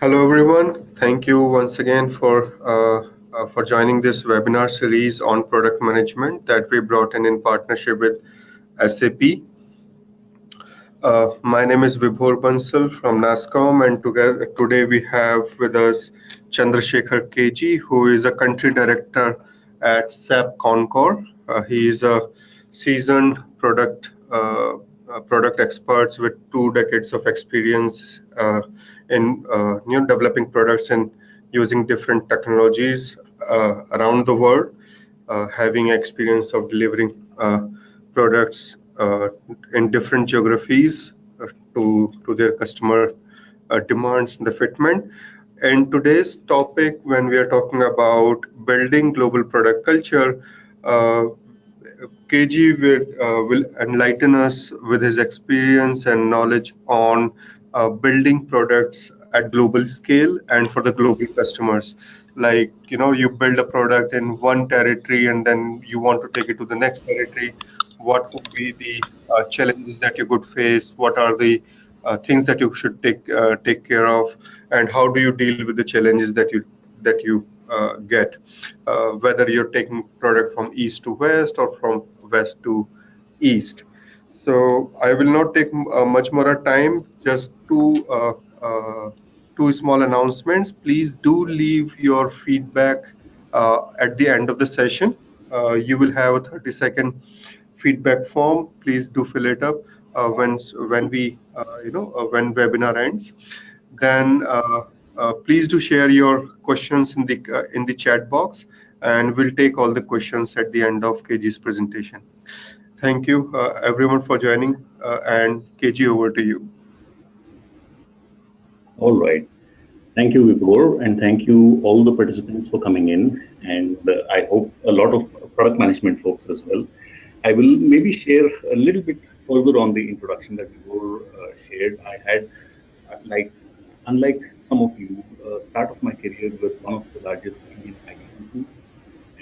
Hello, everyone. Thank you once again for joining this webinar series on product management that we brought in partnership with SAP. My name is Vibhor Bansal from NASSCOM, and today we have with us Chandrasekhar KG, who is a country director at SAP Concor. He is a seasoned product expert with 2 decades of experience in developing products and using different technologies around the world, having experience of delivering products in different geographies to their customer demands and the fitment. And today's topic, when we are talking about building global product culture, uh, KG will enlighten us with his experience and knowledge on building products at global scale and for the global customers. Like, you build a product in one territory and then you want to take it to the next territory. What would be the challenges that you could face? What are the things that you should take care of? And how do you deal with the challenges that you get? Whether you're taking product from east to west or from west to east. So I will not take much more time. Just two small announcements. Please do leave your feedback at the end of the session. You will have a 30-second feedback form. Please do fill it up when webinar ends. Then please do share your questions in the chat box, and we'll take all the questions at the end of KG's presentation. Thank you, everyone, for joining. And KG, over to you. All right. Thank you, Vibhor, and thank you all the participants for coming in. And I hope a lot of product management folks as well. I will maybe share a little bit further on the introduction that Vibhor shared. I had, like, unlike some of you, start of my career with one of the largest Indian IT companies,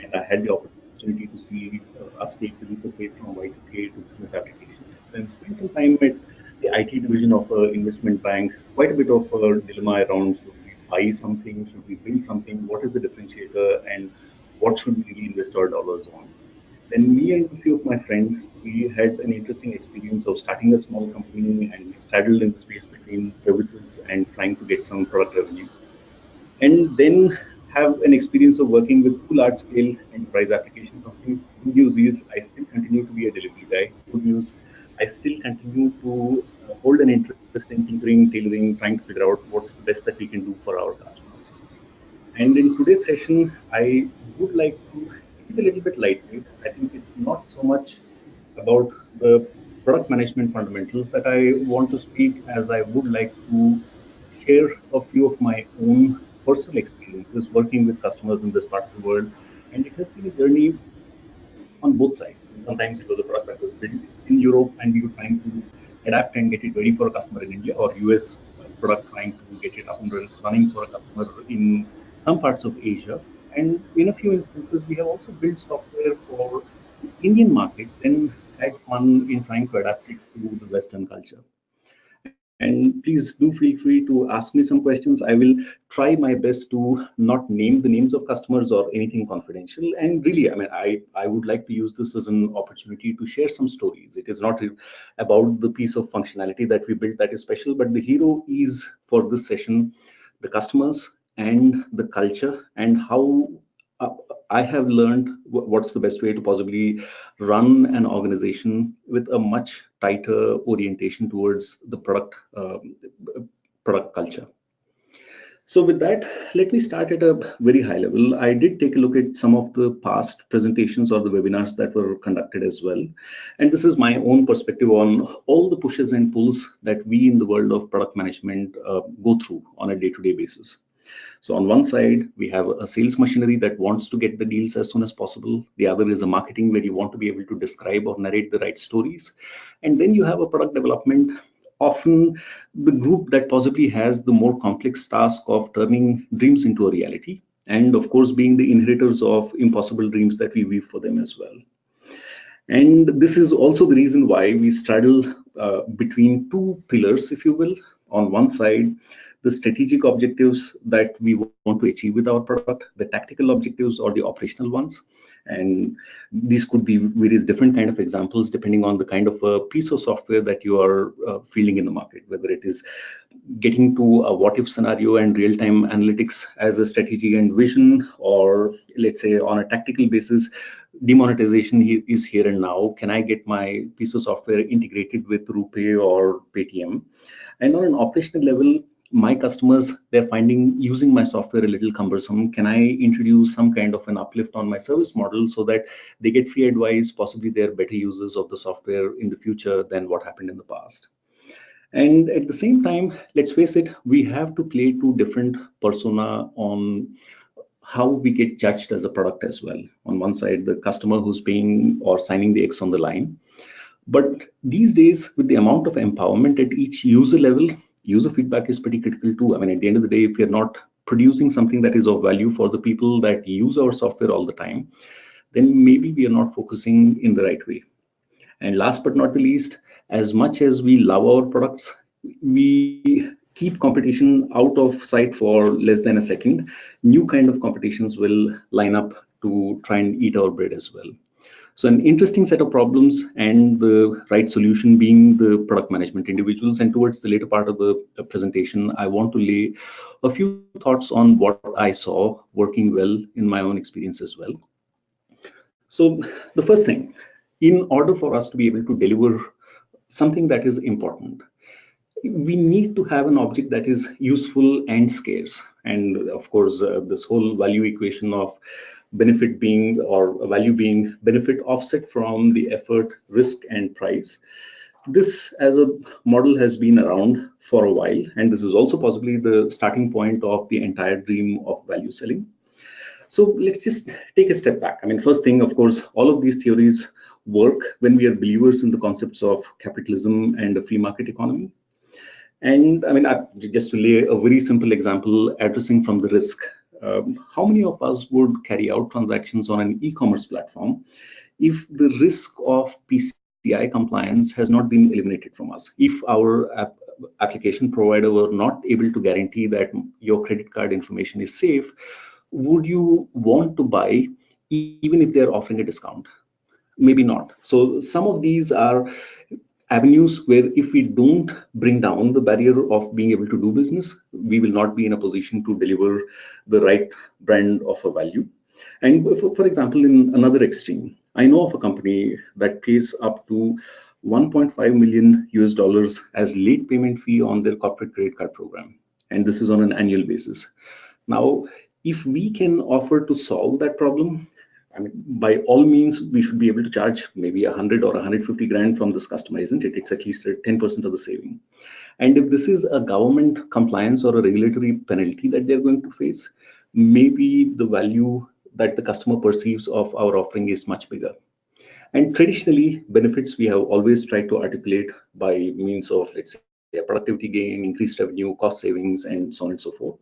and I had the opportunity to see us take the leap of faith from Y2K to business applications. Then spent some time at the IT division of an investment bank, quite a bit of a dilemma around should we buy something, should we build something, what is the differentiator, and what should we really invest our dollars on. Then me and a few of my friends, we had an interesting experience of starting a small company, and we straddled in the space between services and trying to get some product revenue. And then have an experience of working with two large-scale enterprise application companies. Good news is I still continue to be a delivery guy. Good news, I still continue to hold an interest in tinkering, tailoring, trying to figure out what's the best that we can do for our customers. And in today's session, I would like to keep it a little bit lightweight. I think it's not so much about the product management fundamentals that I want to speak, as I would like to share a few of my own personal experiences working with customers in this part of the world. And it has been a journey on both sides. Sometimes it was a product that was built in Europe and we were trying to adapt and get it ready for a customer in India, or US product trying to get it up and running for a customer in some parts of Asia. And in a few instances, we have also built software for the Indian market, then had fun in trying to adapt it to the Western culture. And please do feel free to ask me some questions. I will try my best to not name the names of customers or anything confidential. And really, I would like to use this as an opportunity to share some stories. It is not about the piece of functionality that we built that is special, but the hero is for this session, the customers and the culture, and how I have learned what's the best way to possibly run an organization with a much tighter orientation towards the product culture. So with that, let me start at a very high level. I did take a look at some of the past presentations or the webinars that were conducted as well. And this is my own perspective on all the pushes and pulls that we in the world of product management go through on a day-to-day basis. So on one side, we have a sales machinery that wants to get the deals as soon as possible. The other is a marketing where you want to be able to describe or narrate the right stories. And then you have a product development, often the group that possibly has the more complex task of turning dreams into a reality. And of course, being the inheritors of impossible dreams that we weave for them as well. And this is also the reason why we straddle between two pillars, if you will. On one side, the strategic objectives that we want to achieve with our product, the tactical objectives or the operational ones. And these could be various different kind of examples depending on the kind of a piece of software that you are fielding in the market, whether it is getting to a what if scenario and real-time analytics as a strategy and vision, or let's say on a tactical basis, demonetization is here and now. Can I get my piece of software integrated with RuPay or Paytm? And on an operational level, my customers, they're finding using my software a little cumbersome. Can I introduce some kind of an uplift on my service model so that they get free advice, possibly they're better users of the software in the future than what happened in the past? And at the same time, let's face it, we have to play two different persona on how we get judged as a product as well. On one side, the customer who's paying or signing the X on the line. But these days, with the amount of empowerment at each user level, user feedback is pretty critical too. I mean, at the end of the day, if we're not producing something that is of value for the people that use our software all the time, then maybe we are not focusing in the right way. And last but not the least, as much as we love our products, we keep competition out of sight for less than a second. New kind of competitions will line up to try and eat our bread as well. So an interesting set of problems, and the right solution being the product management individuals. And towards the later part of the presentation, I want to lay a few thoughts on what I saw working well in my own experience as well. So the first thing, in order for us to be able to deliver something that is important, we need to have an object that is useful and scarce. And of course, this whole value equation of benefit being, or value being benefit offset from the effort, risk, and price. This as a model has been around for a while, and this is also possibly the starting point of the entire dream of value selling. So let's just take a step back. I mean, first thing, of course, all of these theories work when we are believers in the concepts of capitalism and a free market economy. And I mean, just to lay a very simple example, addressing from the risk, how many of us would carry out transactions on an e-commerce platform if the risk of PCI compliance has not been eliminated from us? If our application provider were not able to guarantee that your credit card information is safe, would you want to buy even if they're offering a discount? Maybe not. So some of these are avenues where if we don't bring down the barrier of being able to do business, we will not be in a position to deliver the right brand of a value. And for example, in another extreme, I know of a company that pays up to 1.5 million US dollars as late payment fee on their corporate credit card program. And this is on an annual basis. Now, if we can offer to solve that problem, I mean, by all means, we should be able to charge maybe 100 or 150 grand from this customer, isn't it? It's at least 10% of the saving. And if this is a government compliance or a regulatory penalty that they're going to face, maybe the value that the customer perceives of our offering is much bigger. And traditionally, benefits we have always tried to articulate by means of, let's say, a productivity gain, increased revenue, cost savings, and so on and so forth.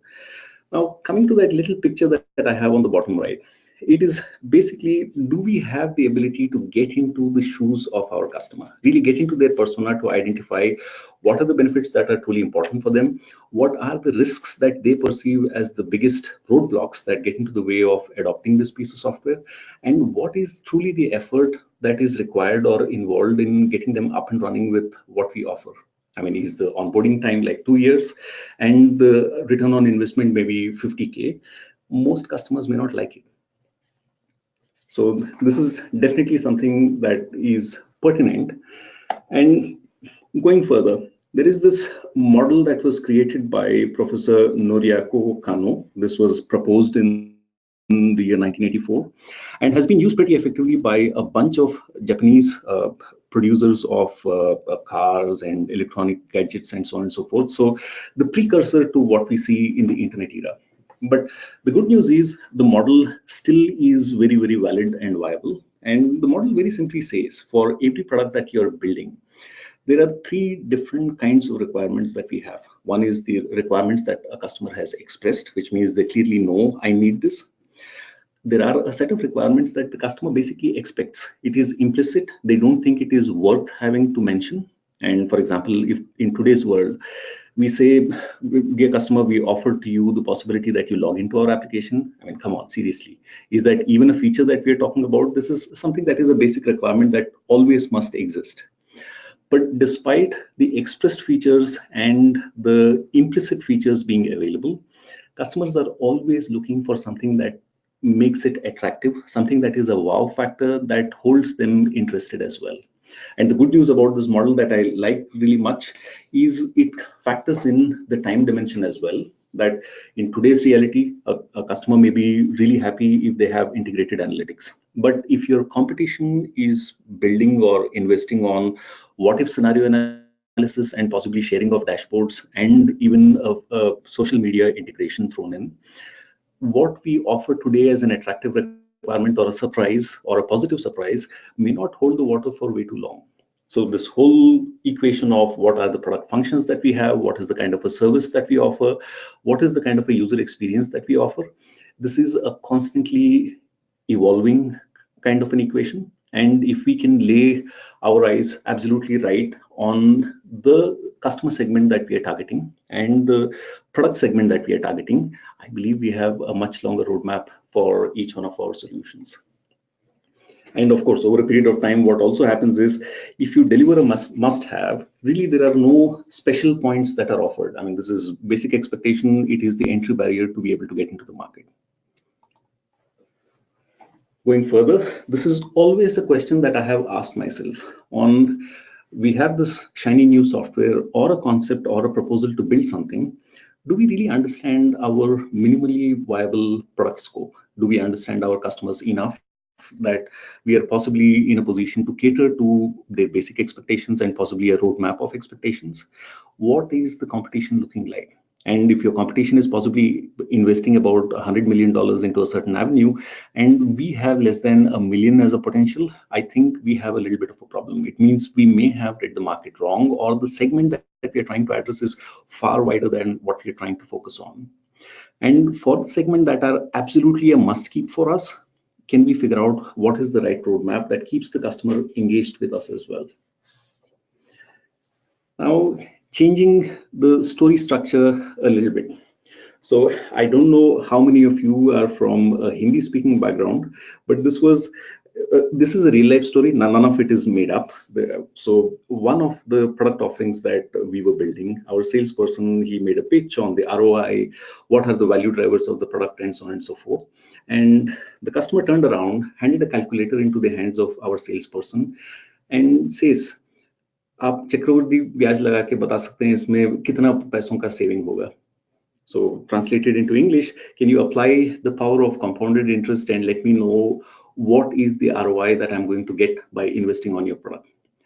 Now, coming to that little picture that I have on the bottom right, it is basically, do we have the ability to get into the shoes of our customer, really get into their persona to identify what are the benefits that are truly important for them, what are the risks that they perceive as the biggest roadblocks that get into the way of adopting this piece of software, and what is truly the effort that is required or involved in getting them up and running with what we offer. I mean, is the onboarding time like 2 years and the return on investment maybe 50K? Most customers may not like it. So this is definitely something that is pertinent. And going further, there is this model that was created by Professor Noriako Kano. This was proposed in the year 1984 and has been used pretty effectively by a bunch of Japanese producers of cars and electronic gadgets and so on and so forth. So the precursor to what we see in the internet era. But the good news is the model still is very, very valid and viable. And the model very simply says, for every product that you're building, there are 3 different kinds of requirements that we have. One is the requirements that a customer has expressed, which means they clearly know I need this. There are a set of requirements that the customer basically expects. It is implicit. They don't think it is worth having to mention. And for example, if in today's world, we say, dear customer, we offer to you the possibility that you log into our application. I mean, come on, seriously. Is that even a feature that we're talking about? This is something that is a basic requirement that always must exist. But despite the expressed features and the implicit features being available, customers are always looking for something that makes it attractive, something that is a wow factor that holds them interested as well. And the good news about this model that I like really much is it factors in the time dimension as well. That in today's reality, a customer may be really happy if they have integrated analytics. But if your competition is building or investing on what if scenario analysis and possibly sharing of dashboards and even social media integration thrown in, what we offer today as an attractive requirement or a surprise or a positive surprise may not hold the water for way too long. So this whole equation of what are the product functions that we have, what is the kind of a service that we offer, what is the kind of a user experience that we offer, this is a constantly evolving kind of an equation. And if we can lay our eyes absolutely right on the customer segment that we are targeting and the product segment that we are targeting, I believe we have a much longer roadmap for each one of our solutions. And of course, over a period of time, what also happens is if you deliver a must have, really there are no special points that are offered. I mean, this is basic expectation. It is the entry barrier to be able to get into the market. Going further, this is always a question that I have asked myself on, we have this shiny new software or a concept or a proposal to build something. Do we really understand our minimally viable product scope? Do we understand our customers enough that we are possibly in a position to cater to their basic expectations and possibly a roadmap of expectations? What is the competition looking like? And if your competition is possibly investing about $100 million into a certain avenue, and we have less than $1 million as a potential, I think we have a little bit of a problem. It means we may have read the market wrong, or the segment that we are trying to address is far wider than what we are trying to focus on. And for the segment that are absolutely a must keep for us, can we figure out what is the right roadmap that keeps the customer engaged with us as well? Now, changing the story structure a little bit. So I don't know how many of you are from a Hindi speaking background, but this is a real life story. None of it is made up. So one of the product offerings that we were building, our salesperson, he made a pitch on the ROI, what are the value drivers of the product, and so on and so forth. And the customer turned around, handed a calculator into the hands of our salesperson and says, आप चक्रवृद्धि ब्याज लगा के बता सकते हैं इसमें कितना पैसों का सेविंग होगा? So translated into English, can you apply the power of compounded interest and let me know what is the ROI that I'm going to get by investing on your product?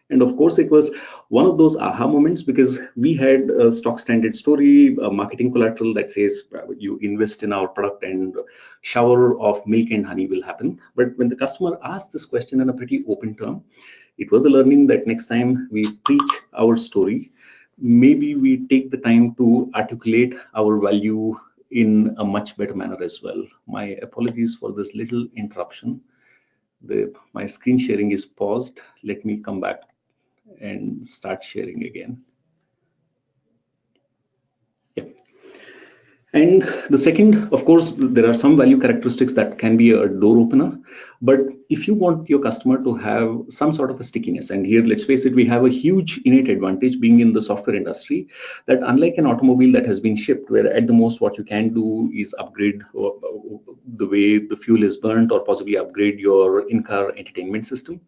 And of course, it was one of those aha moments because we had a stock standard story, a marketing collateral that says you invest in our product and shower of milk and honey will happen. But when the customer asked this question in a pretty open term, it was a learning that next time we preach our story, maybe we take the time to articulate our value in a much better manner as well. My apologies for this little interruption. My screen sharing is paused. Let me come back and start sharing again. Yeah. And the second, of course, there are some value characteristics that can be a door opener. But if you want your customer to have some sort of a stickiness, and here, let's face it, we have a huge innate advantage being in the software industry, that unlike an automobile that has been shipped, where at the most what you can do is upgrade the way the fuel is burnt or possibly upgrade your in-car entertainment system,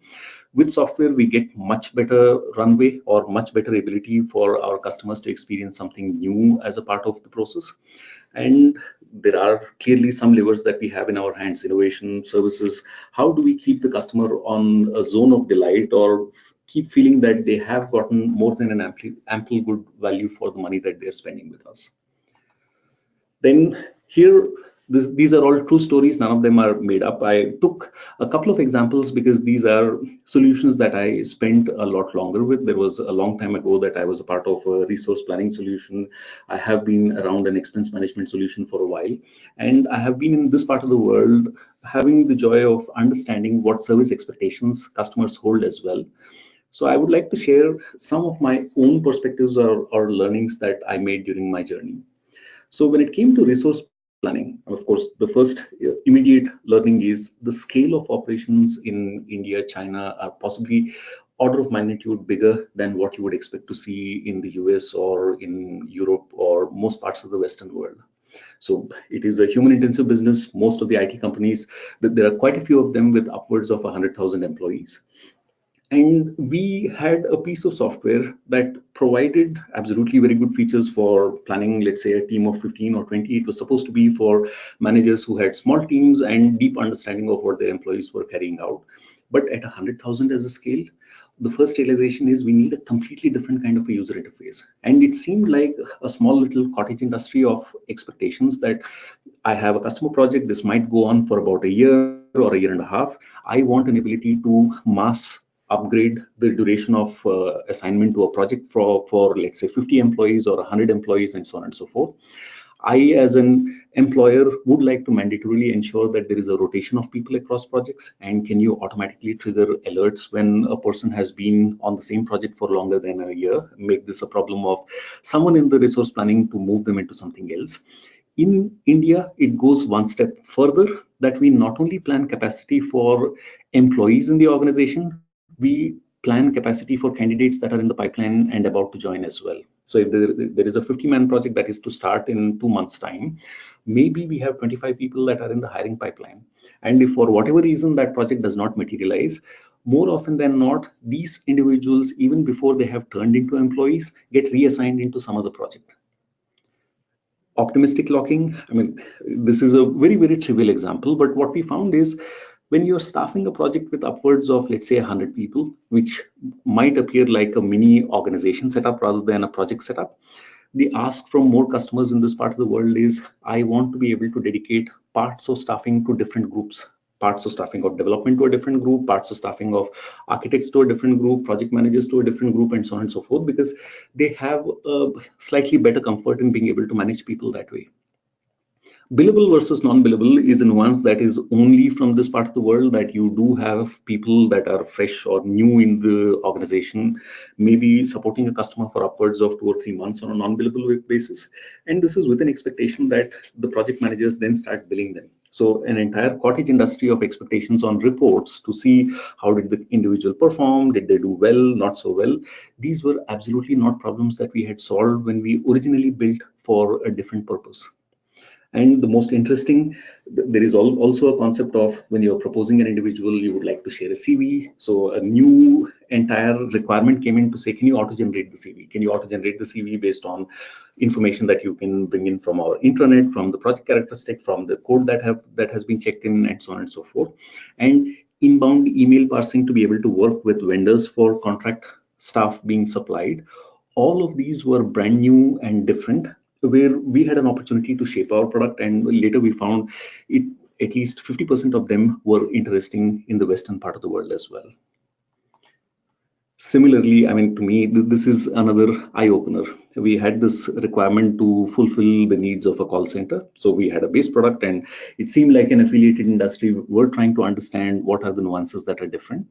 with software, we get much better runway or much better ability for our customers to experience something new as a part of the process. And there are clearly some levers that we have in our hands, innovation, services. How do we keep the customer on a zone of delight or keep feeling that they have gotten more than an ample good value for the money that they're spending with us? Then here, these are all true stories. None of them are made up. I took a couple of examples because these are solutions that I spent a lot longer with. There was a long time ago that I was a part of a resource planning solution. I have been around an expense management solution for a while. And I have been in this part of the world having the joy of understanding what service expectations customers hold as well. So I would like to share some of my own perspectives or learnings that I made during my journey. So when it came to resource planning, of course, the first immediate learning is the scale of operations in India, China are possibly order of magnitude bigger than what you would expect to see in the US or in Europe or most parts of the Western world. So it is a human intensive business. Most of the IT companies, there are quite a few of them with upwards of 100,000 employees. And we had a piece of software that provided absolutely very good features for planning, let's say a team of 15 or 20. It was supposed to be for managers who had small teams and deep understanding of what their employees were carrying out. But at 100,000 as a scale, the first realization is we need a completely different kind of a user interface. And it seemed like a small little cottage industry of expectations that I have a customer project, this might go on for about a year or a year and a half. I want an ability to mass upgrade the duration of assignment to a project for let's say 50 employees or 100 employees and so on and so forth. I, as an employer, would like to mandatorily ensure that there is a rotation of people across projects. And can you automatically trigger alerts when a person has been on the same project for longer than a year? Make this a problem of someone in the resource planning to move them into something else. In India, it goes one step further that we not only plan capacity for employees in the organization, we plan capacity for candidates that are in the pipeline and about to join as well. So if there is a 50-man project that is to start in 2 months' time, maybe we have 25 people that are in the hiring pipeline. And if for whatever reason that project does not materialize, more often than not, these individuals, even before they have turned into employees, get reassigned into some other project. Optimistic locking, I mean, this is a very trivial example, but what we found is when you're staffing a project with upwards of, let's say, 100 people, which might appear like a mini organization setup rather than a project setup, the ask from more customers in this part of the world is, I want to be able to dedicate parts of staffing to different groups, parts of staffing of development to a different group, parts of staffing of architects to a different group, project managers to a different group, and so on and so forth, because they have a slightly better comfort in being able to manage people that way. Billable versus non-billable is a nuance that is only from this part of the world, that you do have people that are fresh or new in the organization, maybe supporting a customer for upwards of 2 or 3 months on a non-billable basis. And this is with an expectation that the project managers then start billing them. So an entire cottage industry of expectations on reports to see how did the individual perform, did they do well, not so well. These were absolutely not problems that we had solved when we originally built for a different purpose. And the most interesting, there is also a concept of when you're proposing an individual, you would like to share a CV. So a new entire requirement came in to say, can you auto-generate the CV? Can you auto-generate the CV based on information that you can bring in from our intranet, from the project characteristic, from the code that has been checked in, and so on and so forth. And inbound email parsing to be able to work with vendors for contract staff being supplied. All of these were brand new and different, where we had an opportunity to shape our product, and later we found it, at least 50% of them were interesting in the western part of the world as well. Similarly, I mean, to me, this is another eye-opener. We had this requirement to fulfill the needs of a call center. So we had a base product, and it seemed like an affiliated industry. We're trying to understand what are the nuances that are different.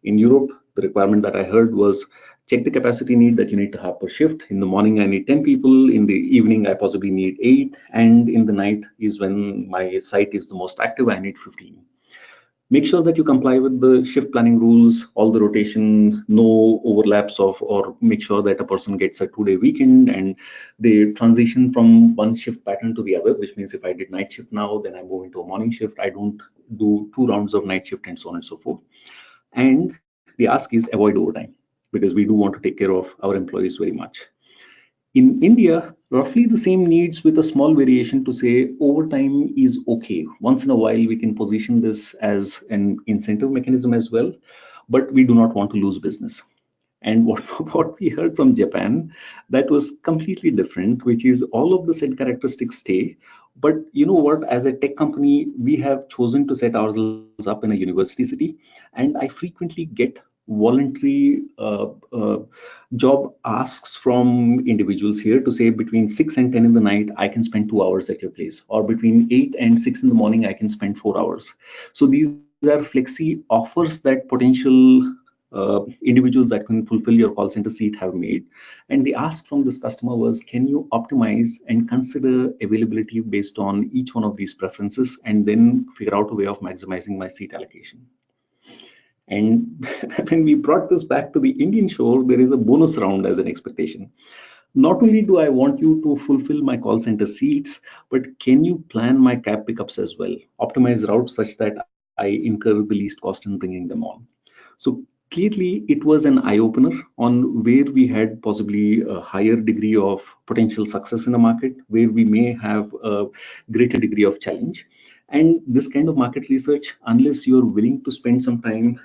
In Europe, the requirement that I heard was check the capacity need that you need to have per shift. In the morning, I need 10 people. In the evening, I possibly need 8. And in the night is when my site is the most active, I need 15. Make sure that you comply with the shift planning rules, all the rotation, no overlaps of, or make sure that a person gets a 2-day weekend and they transition from one shift pattern to the other, which means if I did night shift now, then I move into a morning shift. I don't do 2 rounds of night shift and so on and so forth. And the ask is avoid overtime, because we do want to take care of our employees very much. In India, roughly the same needs with a small variation to say overtime is okay. Once in a while, we can position this as an incentive mechanism as well, but we do not want to lose business. And what we heard from Japan, that was completely different, which is all of the said characteristics stay. But you know what, as a tech company, we have chosen to set ourselves up in a university city. And I frequently get voluntary job asks from individuals here to say between 6 and 10 in the night, I can spend 2 hours at your place, or between 8 and 6 in the morning, I can spend 4 hours. So these are flexi offers that potential individuals that can fulfill your call center seat have made. And the ask from this customer was, can you optimize and consider availability based on each one of these preferences and then figure out a way of maximizing my seat allocation? And when we brought this back to the Indian shore, there is a bonus round as an expectation. Not only do I want you to fulfill my call center seats, but can you plan my cab pickups as well? Optimize routes such that I incur the least cost in bringing them on. So clearly, it was an eye opener on where we had possibly a higher degree of potential success in the market, where we may have a greater degree of challenge. And this kind of market research, unless you're willing to spend some time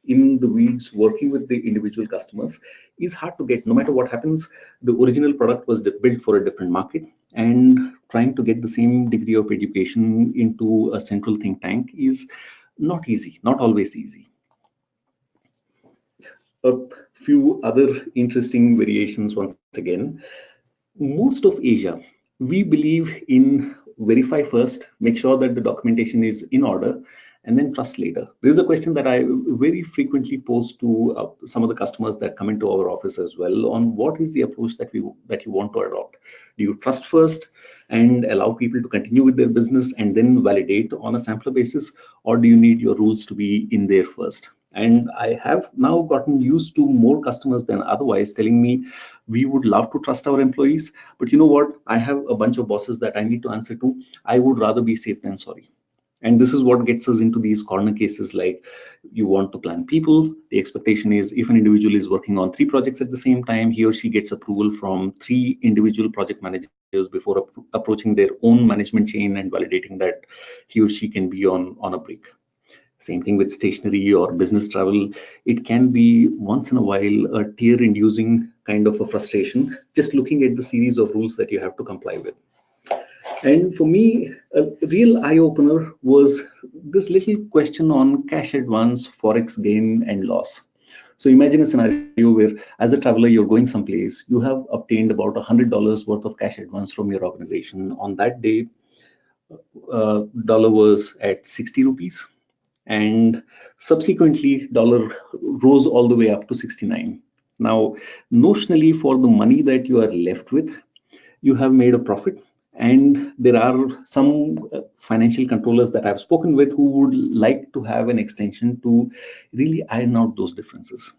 in the weeds working with the individual customers, is hard to get. No matter what happens, the original product was built for a different market, and trying to get the same degree of education into a central think tank is not easy, not always easy. A few other interesting variations once again. Most of Asia, we believe in verify first, make sure that the documentation is in order, and then trust later. This is a question that I very frequently pose to some of the customers that come into our office as well, on what is the approach that you want to adopt. Do you trust first and allow people to continue with their business and then validate on a sampler basis, or do you need your rules to be in there first? And I have now gotten used to more customers than otherwise telling me, we would love to trust our employees, but you know what? I have a bunch of bosses that I need to answer to. I would rather be safe than sorry. And this is what gets us into these corner cases, like you want to plan people. The expectation is if an individual is working on 3 projects at the same time, he or she gets approval from 3 individual project managers before approaching their own management chain and validating that he or she can be on a break. Same thing with stationery or business travel. It can be once in a while a tear-inducing kind of a frustration, just looking at the series of rules that you have to comply with. And for me, a real eye-opener was this little question on cash advance, forex gain and loss. So imagine a scenario where, as a traveler, you're going someplace, you have obtained about $100 worth of cash advance from your organization. On that day, dollar was at 60 rupees, and subsequently dollar rose all the way up to 69. Now, notionally, for the money that you are left with, you have made a profit. And there are some financial controllers that I've spoken with who would like to have an extension to really iron out those differences.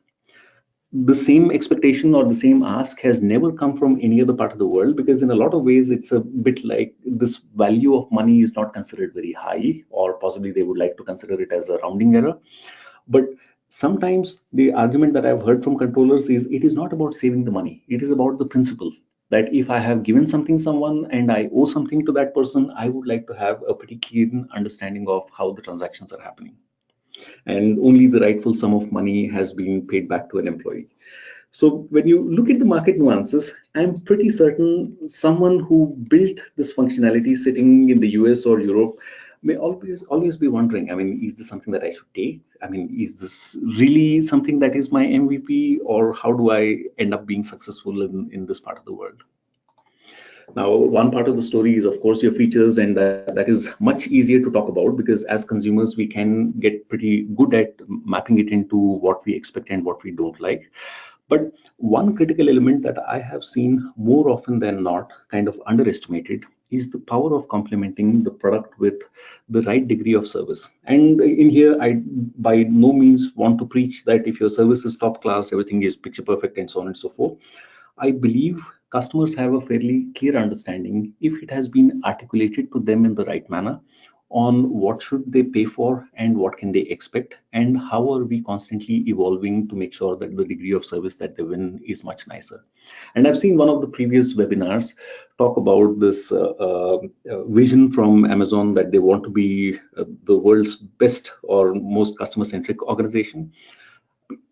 The same expectation or the same ask has never come from any other part of the world, because in a lot of ways it's a bit like this value of money is not considered very high, or possibly they would like to consider it as a rounding error. But sometimes the argument that I've heard from controllers is it is not about saving the money, it is about the principle that if I have given something someone and I owe something to that person, I would like to have a pretty clean understanding of how the transactions are happening, and only the rightful sum of money has been paid back to an employee. So when you look at the market nuances, I'm pretty certain someone who built this functionality sitting in the US or Europe may always be wondering, I mean, is this something that I should take? I mean, is this really something that is my MVP, or how do I end up being successful in this part of the world? Now, one part of the story is, of course, your features, and that is much easier to talk about, because as consumers, we can get pretty good at mapping it into what we expect and what we don't like. But one critical element that I have seen more often than not kind of underestimated is the power of complementing the product with the right degree of service. And in here, I by no means want to preach that if your service is top class, everything is picture perfect and so on and so forth. I believe customers have a fairly clear understanding, if it has been articulated to them in the right manner, on what should they pay for and what can they expect, and how are we constantly evolving to make sure that the degree of service that they win is much nicer. And I've seen one of the previous webinars talk about this vision from Amazon that they want to be the world's best or most customer-centric organization.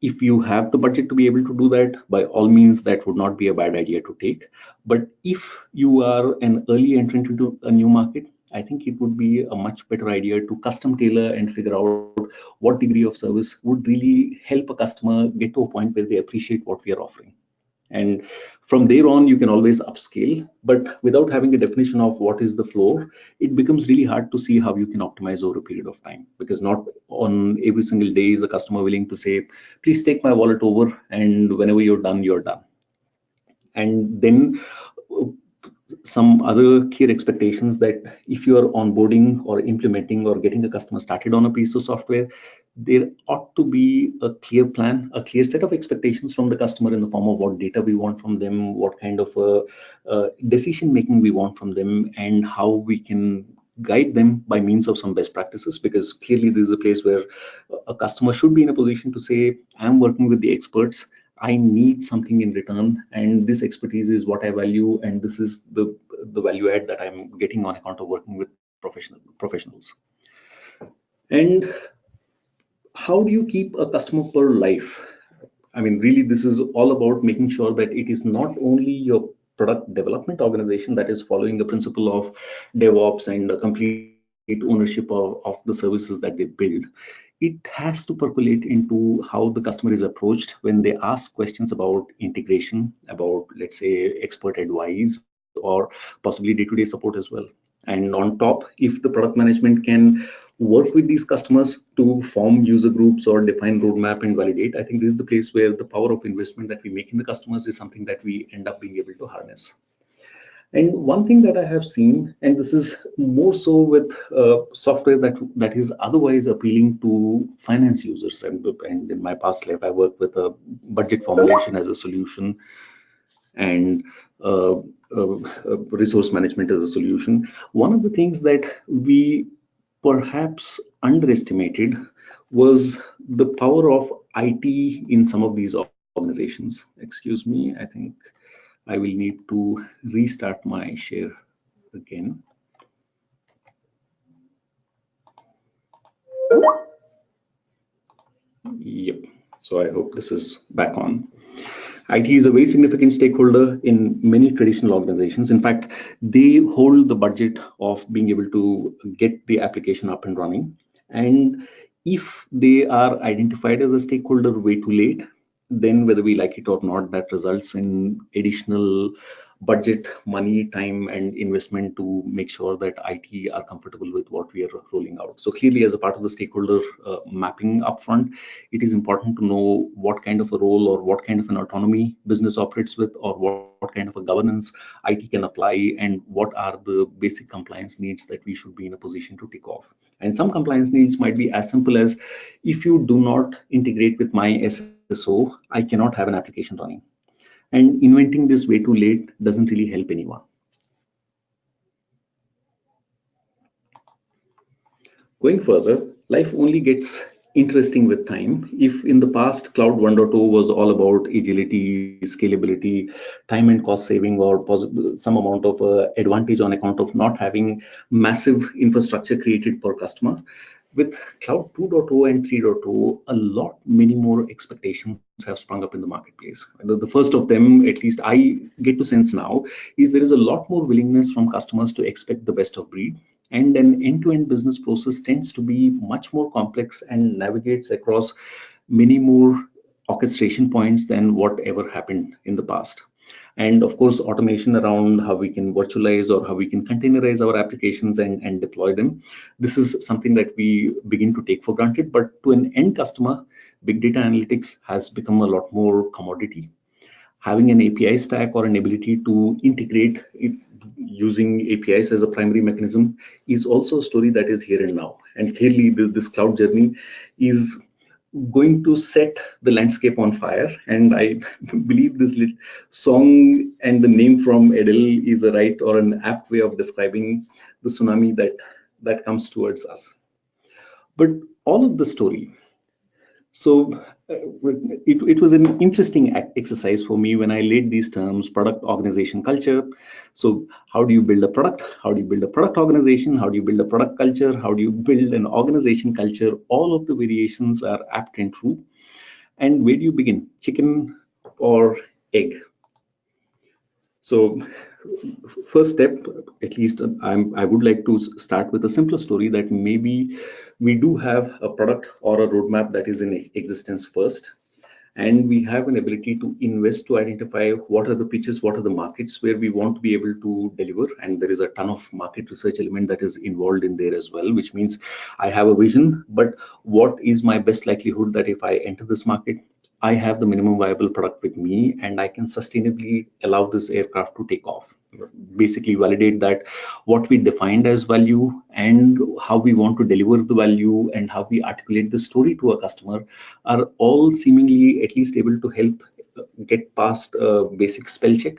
If you have the budget to be able to do that, by all means, that would not be a bad idea to take. But if you are an early entrant into a new market, I think it would be a much better idea to custom tailor and figure out what degree of service would really help a customer get to a point where they appreciate what we are offering. And from there on, you can always upscale, but without having a definition of what is the floor, it becomes really hard to see how you can optimize over a period of time, because not on every single day is a customer willing to say, please take my wallet over, and whenever you're done, you're done. And then uh, some other clear expectations that if you are onboarding or implementing or getting a customer started on a piece of software, there ought to be a clear plan, a clear set of expectations from the customer in the form of what data we want from them, what kind of decision making we want from them, and how we can guide them by means of some best practices. Because clearly this is a place where a customer should be in a position to say, I'm working with the experts, I need something in return, and this expertise is what I value, and this is the value add that I'm getting on account of working with professionals. And how do you keep a customer per life? I mean, really, this is all about making sure that it is not only your product development organization that is following the principle of DevOps and a complete ownership of the services that they build. It has to percolate into how the customer is approached when they ask questions about integration, about, let's say, expert advice, or possibly day-to-day support as well. And on top, if the product management can work with these customers to form user groups or define roadmap and validate, I think this is the place where the power of investment that we make in the customers is something that we end up being able to harness. And one thing that I have seen, and this is more so with software that is otherwise appealing to finance users, and in my past life, I worked with a budget formulation as a solution, and resource management as a solution. One of the things that we perhaps underestimated was the power of IT in some of these organizations. Excuse me, I think I will need to restart my share again. Yep. So I hope this is back on. IT is a very significant stakeholder in many traditional organizations. In fact, they hold the budget of being able to get the application up and running. And if they are identified as a stakeholder way too late, then whether we like it or not, that results in additional budget, money, time, and investment to make sure that IT are comfortable with what we are rolling out. So clearly, as a part of the stakeholder mapping upfront, it is important to know what kind of a role or what kind of an autonomy business operates with, or what kind of a governance IT can apply, and what are the basic compliance needs that we should be in a position to tick off. And some compliance needs might be as simple as, if you do not integrate with my SSO, I cannot have an application running. And inventing this way too late doesn't really help anyone. Going further, life only gets interesting with time. If in the past, Cloud 1.0 was all about agility, scalability, time and cost saving, or some amount of advantage on account of not having massive infrastructure created per customer, with Cloud 2.0 and 3.0, a lot many more expectations have sprung up in the marketplace. The first of them, at least I get to sense now, is there is a lot more willingness from customers to expect the best of breed. And an end-to-end business process tends to be much more complex and navigates across many more orchestration points than whatever happened in the past. And of course, automation around how we can virtualize or how we can containerize our applications and deploy them. This is something that we begin to take for granted, but to an end customer, big data analytics has become a lot more commodity. Having an API stack or an ability to integrate it using APIs as a primary mechanism is also a story that is here and now. And clearly, this cloud journey is going to set the landscape on fire. And I believe this song and the name from Adele is a right or an apt way of describing the tsunami that comes towards us. But all of the story, so it was an interesting exercise for me when I laid these terms: product, organization, culture. So how do you build a product? How do you build a product organization? How do you build a product culture? How do you build an organization culture? All of the variations are apt and true. And where do you begin? Chicken or egg? So first step, at least I would like to start with a simpler story, that maybe we do have a product or a roadmap that is in existence first. And we have an ability to invest to identify what are the pitches, what are the markets where we want to be able to deliver. And there is a ton of market research element that is involved in there as well, which means I have a vision, but what is my best likelihood that if I enter this market, I have the minimum viable product with me and I can sustainably allow this aircraft to take off. Basically validate that what we defined as value and how we want to deliver the value and how we articulate the story to a customer are all seemingly at least able to help get past a basic spell check.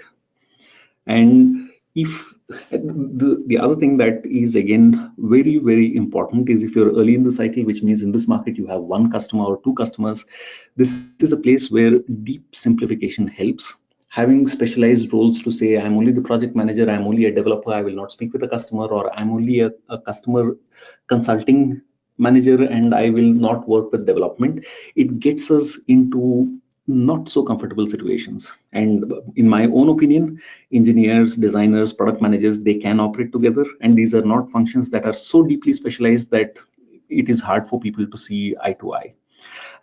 And if the other thing that is again very, very important is if you're early in the cycle, which means in this market you have one customer or two customers, this is a place where deep simplification helps. Having specialized roles to say, I'm only the project manager, I'm only a developer, I will not speak with the customer, or I'm only a customer consulting manager and I will not work with development, it gets us into not so comfortable situations. And in my own opinion, engineers, designers, product managers, they can operate together. And these are not functions that are so deeply specialized that it is hard for people to see eye to eye.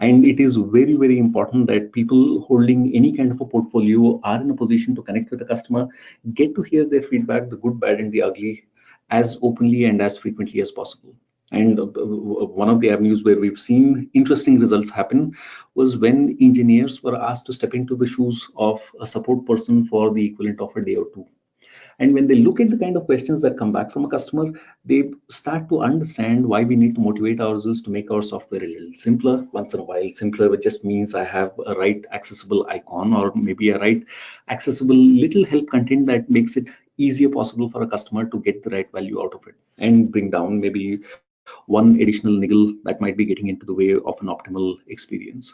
And it is very, very important that people holding any kind of a portfolio are in a position to connect with the customer, get to hear their feedback, the good, bad, and the ugly, as openly and as frequently as possible. And one of the avenues where we've seen interesting results happen was when engineers were asked to step into the shoes of a support person for the equivalent of a day or two. And when they look at the kind of questions that come back from a customer, they start to understand why we need to motivate ourselves to make our software a little simpler. Once in a while, simpler just means I have a right accessible icon or maybe a right accessible little help content that makes it easier possible for a customer to get the right value out of it and bring down maybe one additional niggle that might be getting into the way of an optimal experience.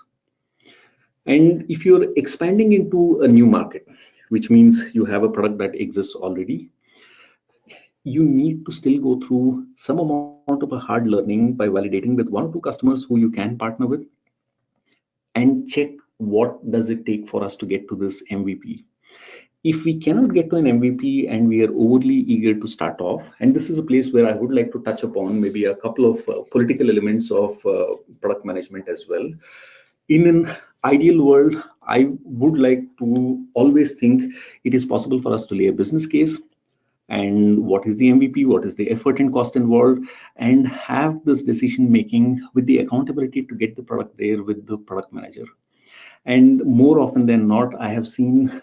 And if you're expanding into a new market, which means you have a product that exists already, you need to still go through some amount of a hard learning by validating with one or two customers who you can partner with and check what does it take for us to get to this MVP. If we cannot get to an MVP and we are overly eager to start off, and this is a place where I would like to touch upon maybe a couple of political elements of product management as well. In an ideal world, I would like to always think it is possible for us to lay a business case and what is the MVP, what is the effort and cost involved, and have this decision making with the accountability to get the product there with the product manager. And more often than not, I have seen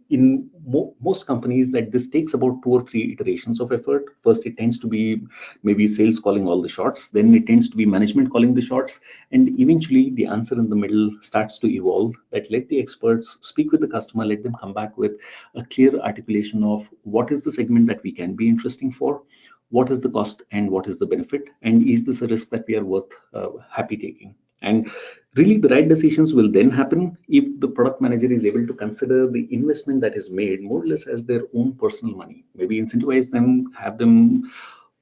in most companies that this takes about 2 or 3 iterations of effort. First, it tends to be maybe sales calling all the shots, then it tends to be management calling the shots, and eventually the answer in the middle starts to evolve. That let the experts speak with the customer, let them come back with a clear articulation of what is the segment that we can be interesting for, what is the cost and what is the benefit, and is this a risk that we are worth happy taking. And really, the right decisions will then happen if the product manager is able to consider the investment that is made more or less as their own personal money. Maybe incentivize them, have them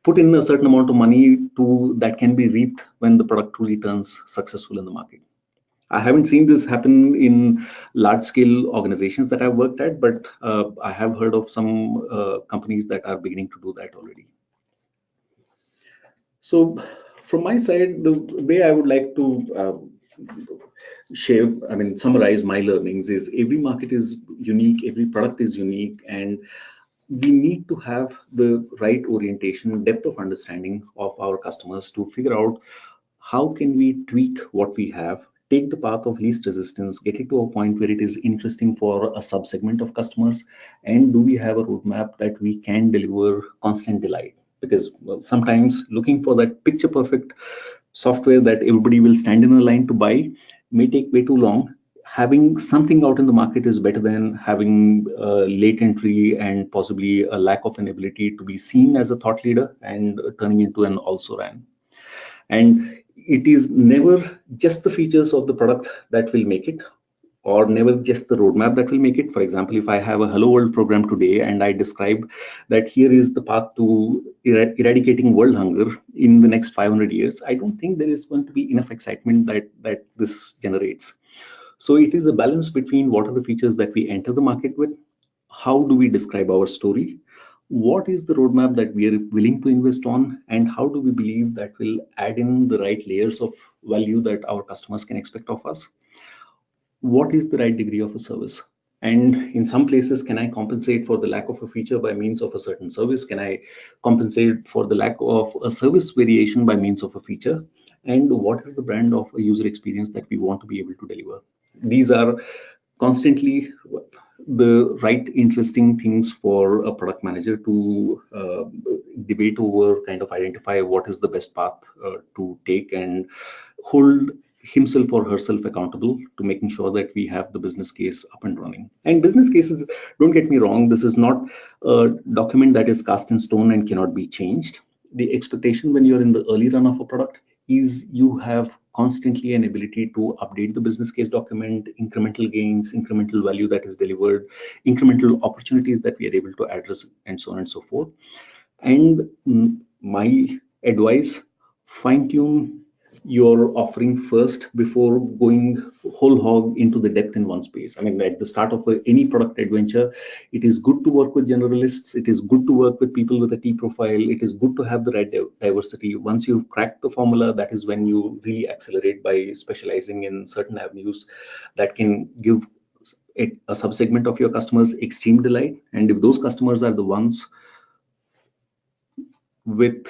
put in a certain amount of money to that can be reaped when the product truly turns successful in the market. I haven't seen this happen in large scale organizations that I've worked at, but I have heard of some companies that are beginning to do that already. So from my side, the way I would like to summarize my learnings is every market is unique, every product is unique, and we need to have the right orientation, depth of understanding of our customers to figure out how can we tweak what we have, take the path of least resistance, get it to a point where it is interesting for a subsegment of customers, and do we have a roadmap that we can deliver constant delight? Because sometimes looking for that picture perfect software that everybody will stand in a line to buy may take way too long. Having something out in the market is better than having a late entry and possibly a lack of an ability to be seen as a thought leader and turning into an also ran. And it is never just the features of the product that will make it, or never just the roadmap that will make it. For example, if I have a Hello World program today and I describe that here is the path to eradicating world hunger in the next 500 years, I don't think there is going to be enough excitement that this generates. So it is a balance between what are the features that we enter the market with, how do we describe our story, what is the roadmap that we are willing to invest on, and how do we believe that will add in the right layers of value that our customers can expect of us. what is the right degree of a service? And in some places, can I compensate for the lack of a feature by means of a certain service? Can I compensate for the lack of a service variation by means of a feature? And what is the brand of a user experience that we want to be able to deliver? These are constantly the right interesting things for a product manager to debate over, kind of identify what is the best path to take, and hold himself or herself accountable to making sure that we have the business case up and running. And business cases, don't get me wrong, this is not a document that is cast in stone and cannot be changed. The expectation when you're in the early run of a product is you have constantly an ability to update the business case document, incremental gains, incremental value that is delivered, incremental opportunities that we are able to address, and so on and so forth. And my advice, fine tune your offering first before going whole hog into the depth in one space. I mean, at the start of any product adventure, it is good to work with generalists. It is good to work with people with a T profile. It is good to have the right diversity. Once you've cracked the formula, that is when you really accelerate by specializing in certain avenues that can give a subsegment of your customers extreme delight. And if those customers are the ones with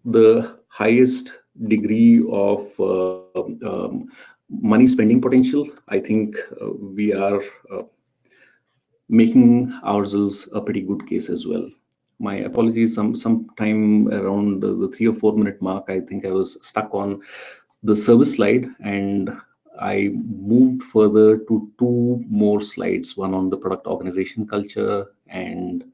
the highest degree of money spending potential, I think we are making ourselves a pretty good case as well. My apologies, some time around the 3 or 4 minute mark, I think I was stuck on the service slide, and I moved further to two more slides, one on the product organization culture and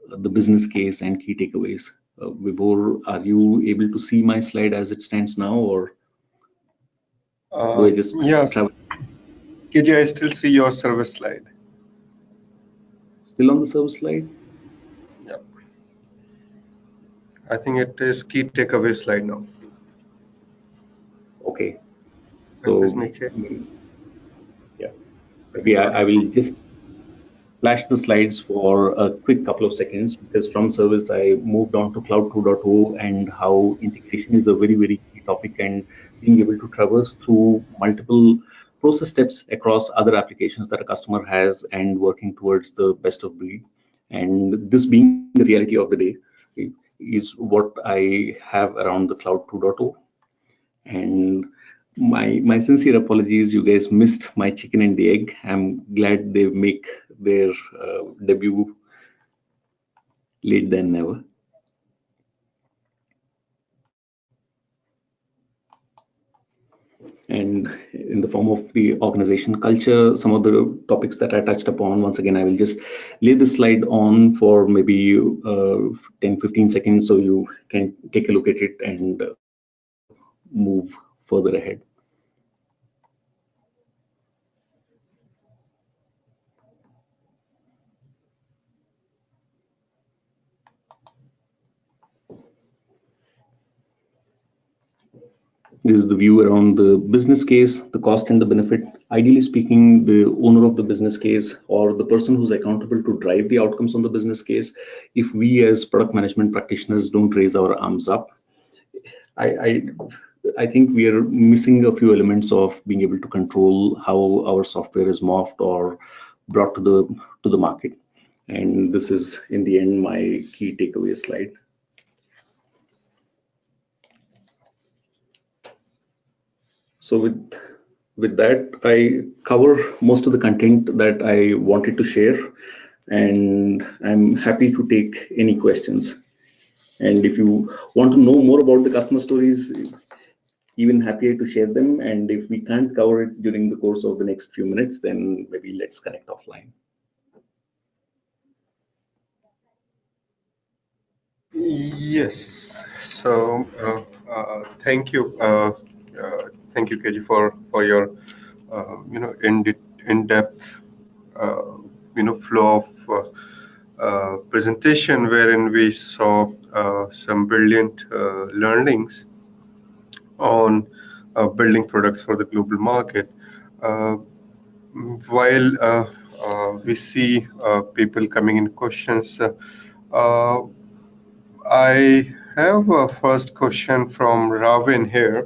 the business case and key takeaways. Vibhor, are you able to see my slide as it stands now, or do I just Yes, travel KJ, I still see your service slide. still on the service slide? Yeah, I think it is key takeaway slide now. Okay, It is so Nikhil. yeah, maybe I will just flash the slides for a quick couple of seconds, because from service I moved on to Cloud 2.0 and how integration is a very, very key topic, and being able to traverse through multiple process steps across other applications that a customer has and working towards the best of breed. And this being the reality of the day is what I have around the Cloud 2.0. And my sincere apologies, you guys missed my chicken and the egg. I'm glad they make their debut late than never. And in the form of the organization culture, some of the topics that I touched upon, once again, I will just lay the slide on for maybe 10-15 seconds so you can take a look at it and move further ahead. This is the view around the business case, the cost and the benefit. Ideally speaking, the owner of the business case or the person who's accountable to drive the outcomes on the business case, if we as product management practitioners don't raise our arms up, I, I, I think we are missing a few elements of being able to control how our software is morphed or brought to the market. And this is, in the end, my key takeaway slide. So with that, I cover most of the content that I wanted to share, and I'm happy to take any questions. And if you want to know more about the customer stories, even happier to share them. And if we can't cover it during the course of the next few minutes, then maybe let's connect offline. Yes. So thank you, KJ, for your in depth flow of presentation, wherein we saw some brilliant learnings on building products for the global market. Uh, while we see people coming in questions, uh, I have a first question from Ravin here,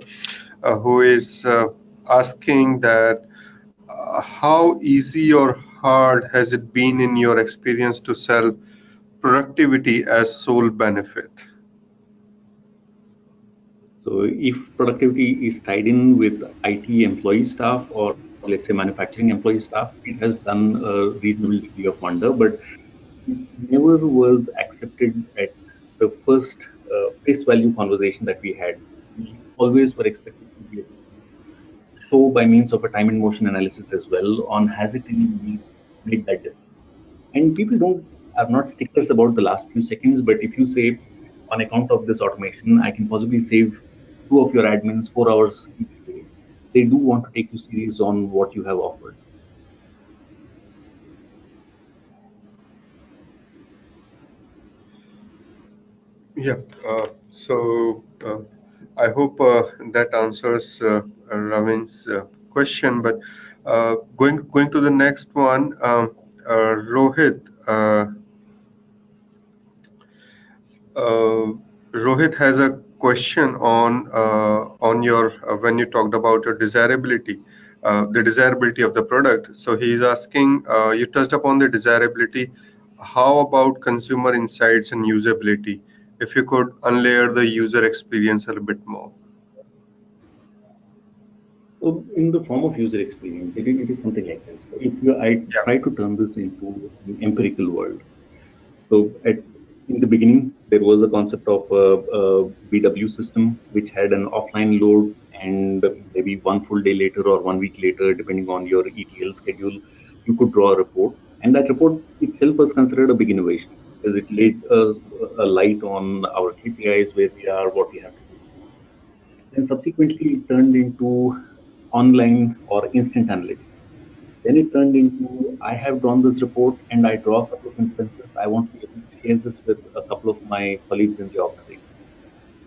who is asking that How easy or hard has it been in your experience to sell productivity as sole benefit? So if productivity is tied in with IT employee staff or let's say manufacturing employee staff, it has done a reasonable degree of wonder, but it never was accepted at the first face value conversation that we had. We always were expected to be able to show by means of a time and motion analysis as well on has it really made that difference. And people don't are not stickers about the last few seconds, but if you say on account of this automation, I can possibly save two of your admins 4 hours each day, they do want to take you serious on what you have offered. Yeah. So I hope that answers Ravin's question. But going to the next one, Rohit. Uh, Rohit has a question on your when you talked about your desirability, the desirability of the product. So he is asking, you touched upon the desirability. How about consumer insights and usability? If you could unlayer the user experience a little bit more. So in the form of user experience, it is something like this. If you, I Yeah. try to turn this into an empirical world. So in the beginning, there was a concept of a BW system which had an offline load, and maybe one full day later or 1 week later, depending on your ETL schedule, you could draw a report. And that report itself was considered a big innovation because it laid a light on our KPIs, where we are, what we have to do. Then subsequently, it turned into online or instant analytics. Then it turned into I have drawn this report and I draw a couple of inferences. I want to be able to share this with a couple of my colleagues in the organization.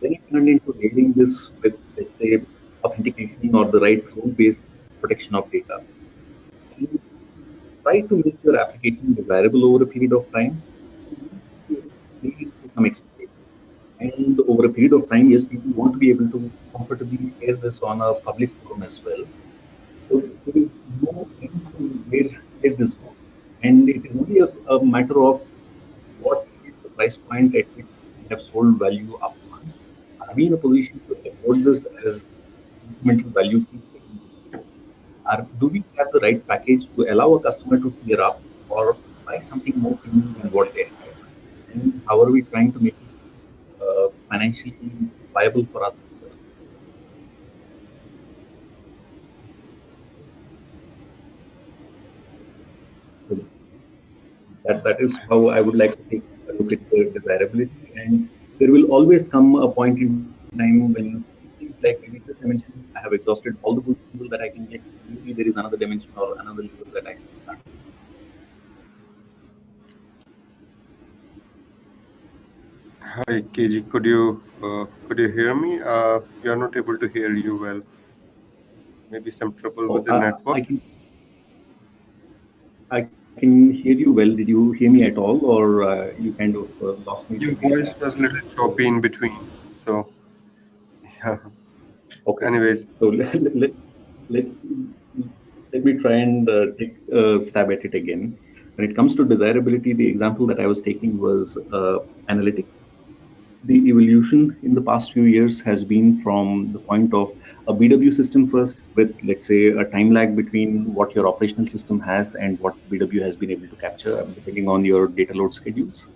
Then it turned into layering this with, let's say, authentication or the right role based protection of data. And try to make your application desirable over a period of time. You need to be able to play into some expectations. And over a period of time, yes, people want to be able to comfortably share this on a public forum as well. So there is no end to where this goes. And it is only a matter of what is the price point at which we have sold value upfront. Are we in a position to afford this as incremental value keeps getting delivered? Do we have the right package to allow a customer to tier up or buy something more premium than what they have? And how are we trying to make it financially viable for us as well? So that is how I would like to take a look at the desirability. And there will always come a point in time when it feels like maybe this dimension I have exhausted all the good people that I can get. Maybe there is another dimension or another level that I should start. Hi, KG. Could you hear me? We are not able to hear you well. Maybe some trouble with Oh, the network. I can hear you well. Did you hear me at all, or you kind of lost me some Your way back? voice was a little choppy in between. So, yeah. Okay. Anyways, So let, let me try and take a stab at it again. When it comes to desirability, the example that I was taking was analytics. The evolution in the past few years has been from the point of a BW system first, with, let's say, a time lag between what your operational system has and what BW has been able to capture, depending on your data load schedules.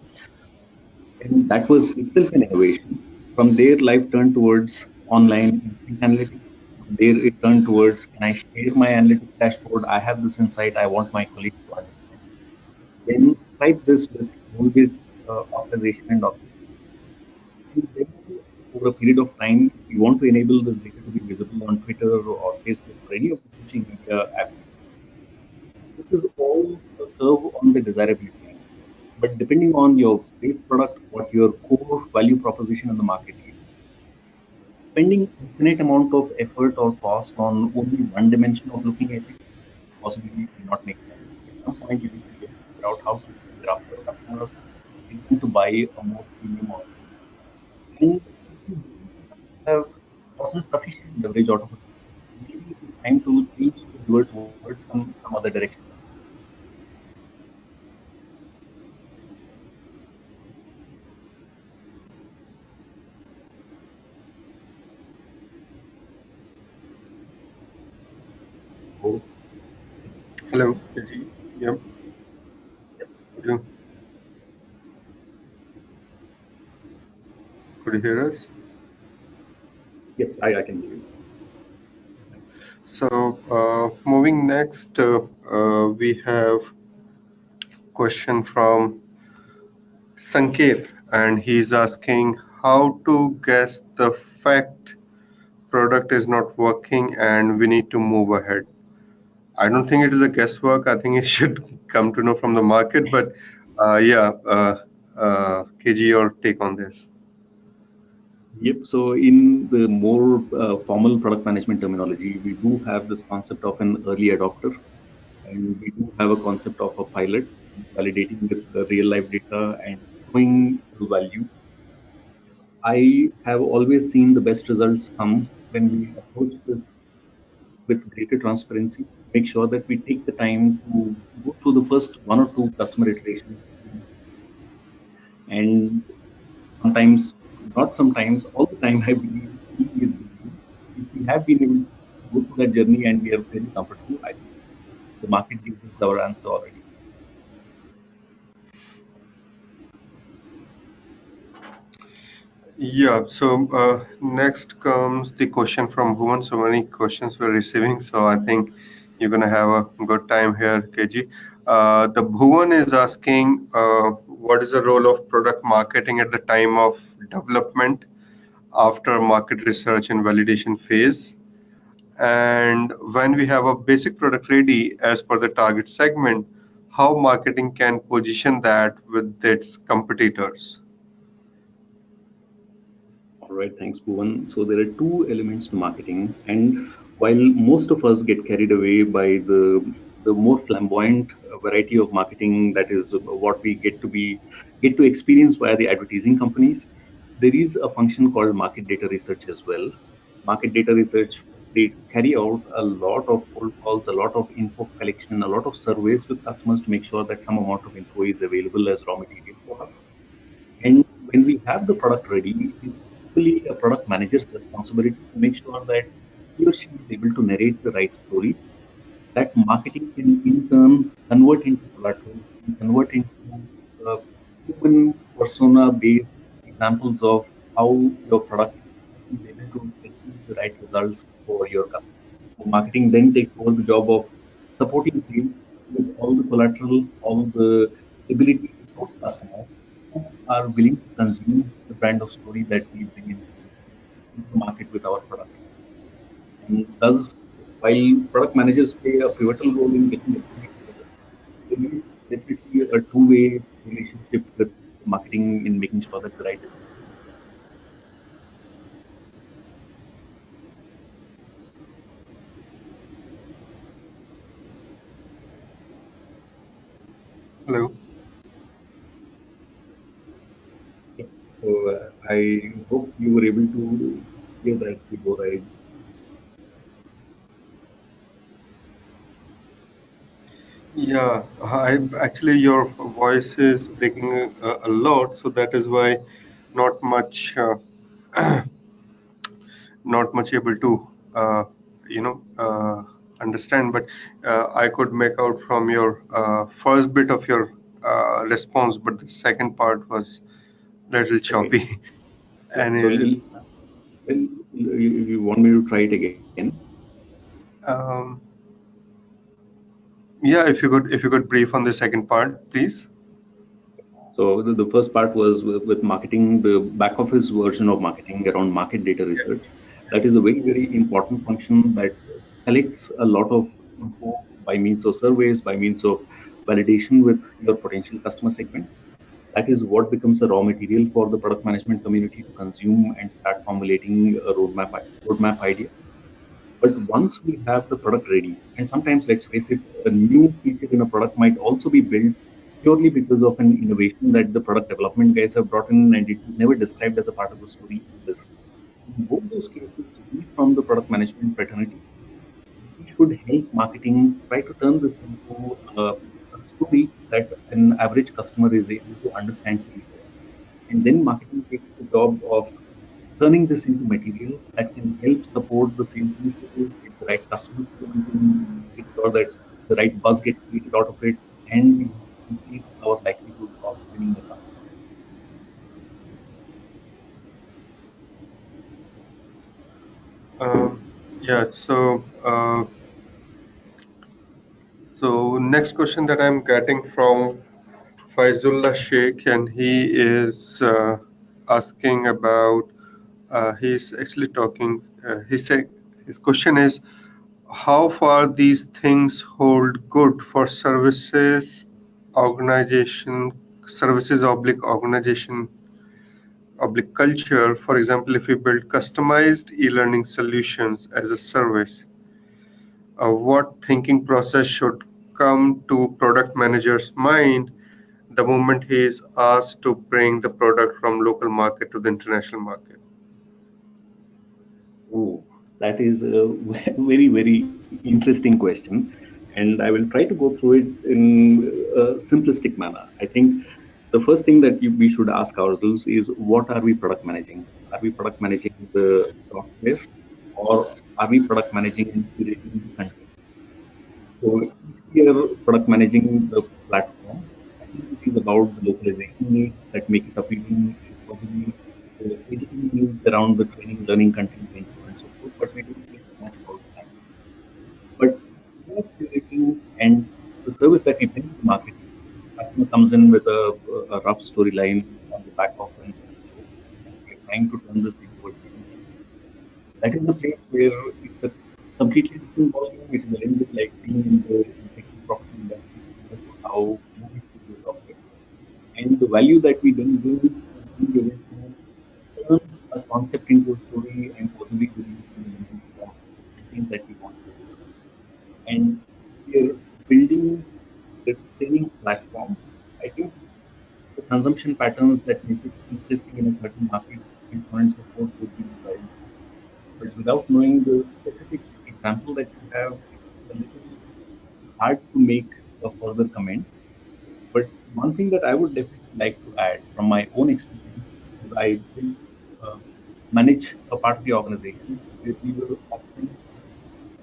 And that was itself an innovation. From there, life turned towards online instant analytics. From there, it turned towards can I share my analytics dashboard? I have this insight. I want my colleagues to understand. Then stripe this with role-based optimization and orchestration. And then, over a period of time, if you want to enable this data to be visible on Twitter or Facebook or any of the social media avenues, this is all a curve on the desirability end. But depending on your base product, what your core value proposition in the market is, spending infinite amount of effort or cost on only one dimension of looking at it possibly may not make sense. At some point, you need to be able to figure out how to gear up your customers, get them to buy a more premium offering. And if you believe that you have gotten sufficient leverage out of a system, maybe it is time to change the pivot towards some other direction. So, Hello, KG. Yep. Could you, could you hear us? yes, I can hear you. So, moving next, we have question from Sankir, and he's asking how to guess the fact product is not working and we need to move ahead. I don't think it is a guesswork. I think it should come to know from the market. But yeah, KG, your take on this? Yep. So in the more formal product management terminology, we do have this concept of an early adopter, and we do have a concept of a pilot, validating with the real life data and showing the value. I have always seen the best results come when we approach this with greater transparency, make sure that we take the time to go through the first one or two customer iterations. And sometimes, not sometimes, all the time, I believe team is building. If we have been able to go through that journey and we are very comfortable, I think the market gives us our answer already. Yeah, so next comes the question from Bhuvan. So many questions we're receiving, so I think you're gonna have a good time here, KG. The Bhuvan is asking, what is the role of product marketing at the time of development, after market research and validation phase, and when we have a basic product ready as per the target segment, how marketing can position that with its competitors. All right, thanks, Bhuvan. So there are two elements to marketing, and while most of us get carried away by the more flamboyant variety of marketing, that is what we get to experience via the advertising companies, there is a function called market data research as well. Market data research, they carry out a lot of cold calls, a lot of info collection, a lot of surveys with customers to make sure that some amount of info is available as raw material for us. And when we have the product ready, it is equally a product manager's responsibility to make sure that he or she is able to narrate the right story, that marketing can in turn convert into collaterals, can convert into uh, human persona based examples of how your product is able to achieve the right results for your customer. So marketing then takes over the job of supporting sales with all the collateral, all the ability to source customers who are willing to consume the brand of story that we bring into the market with our product. And thus, while product managers play a pivotal role in getting everything together, there is definitely a two-way relationship with marketing in making sure that the right decision. Hello. Yeah. So I hope you were able to hear that before I. Yeah, I actually your voice is breaking a lot, so that is why not much, not much able to, uh, you know, understand. But I could make out from your first bit of your response, but the second part was little Okay. choppy. Yeah. And So you want me to try it again? um, yeah, if you could brief on the second part, please. So the first part was with marketing, the back office version of marketing around market data research. That is a very, very important function that collects a lot of info by means of surveys, by means of validation with your potential customer segment. That is what becomes a raw material for the product management community to consume and start formulating a roadmap idea. But once we have the product ready, and sometimes let's face it, a new feature in a product might also be built purely because of an innovation that the product development guys have brought in and it was never described as a part of the story either. In both those cases, we from the product management fraternity, we should help marketing try to turn this into a story that an average customer is able to understand pretty well. And then marketing takes the job of turning this into material that can help support the sales initiatives, get the right customers flowing in, make sure that the right buzz gets created out of it, and increase our likelihood of winning the customer. Um, yeah. So next question that I'm getting from Faizullah Sheikh, and he is asking about. He's actually talking. He said his question is how far these things hold good for services organization, services oblique organization oblique culture. For example, if we build customized e-learning solutions as a service, what thinking process should come to product manager's mind the moment he is asked to bring the product from local market to the international market? Oh, that is a very, very interesting question. And I will try to go through it in a simplistic manner. I think the first thing that we should ask ourselves is what are we product managing? Are we product managing the software or are we product managing and curating the content? So if we are product managing the platform, I think it is about the localization needs that make it appealing and possibly the editing needs around the training, learning content, and so on and so forth. But we don't think much about that. But we are curating and the service that we bring to the market, customer comes in with a rough storyline on the back of an episode, and we are trying to turn this into a training content. That is a place where it's a completely different volume. It is a little bit like being in the intellectual property industry, similar to how movie studios operate. And the value that we bring is being able to turn a concept into a story and possibly release it in a limited form, content that we want to deliver. And if we are building the training platform, I think the consumption patterns that make it interesting in a certain market and so on and so forth would be the driving force. But without knowing the specific example that you have, it's a little hard to make a further comment. But one thing that I would definitely like to add from my own experience is I did uh, manage a part of the organization where we were offering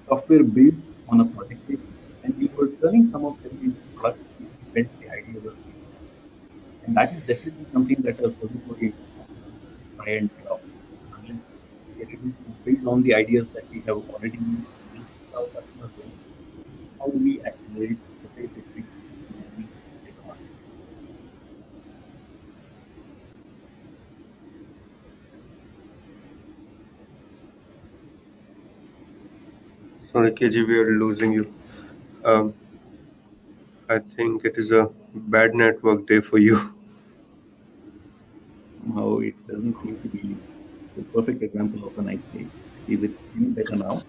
software built on a project basis, and we were turning some of them into products if we felt the idea was really good. And that is definitely something that a service-oriented company should try and adopt. Unless we are able to build on the ideas that we have already built with our customers in, how do we accelerate the pace at which we can bring this to the market? Sorry, KG, we are losing you. Um, I think it is a bad network day for you. Somehow it doesn't seem to be the perfect example of a nice day. Is it any better now?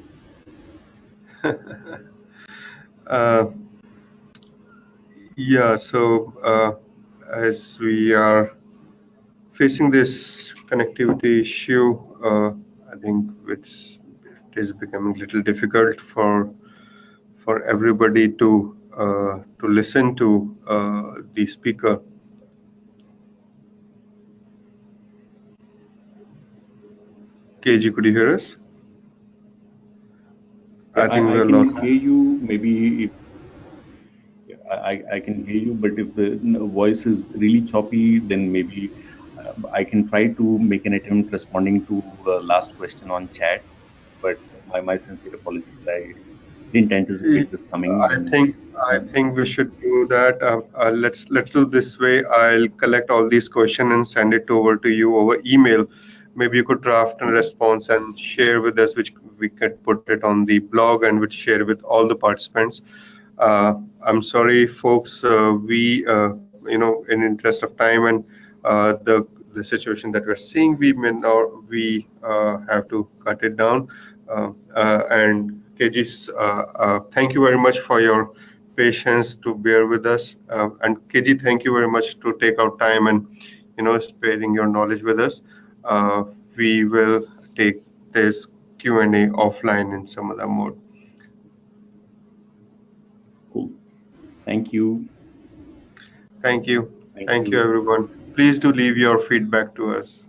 Uh, yeah, so as we are facing this connectivity issue, I think it is becoming a little difficult for everybody to listen to the speaker. KG, could you hear us? Yeah, I think I we are can lost. hear you. Maybe if yeah, I can hear you, but if the voice is really choppy, then maybe I can try to make an attempt responding to last question on chat. But my sincere apologies. I didn't anticipate this coming, I and think I um, think we should do that. Let's do this way. I'll collect all these questions and send it over to you over email. Maybe you could draft a response and share with us, which we could put it on the blog and would share with all the participants. I'm sorry, folks. In interest of time and the situation that we're seeing, we have to cut it down. And KG, thank you very much for your patience to bear with us. And KG, thank you very much to take out time and sparing your knowledge with us. We will take this Q&A offline in some other mode. Thank you. Thank you. Thank Thank you, you. everyone. Please do leave your feedback to us.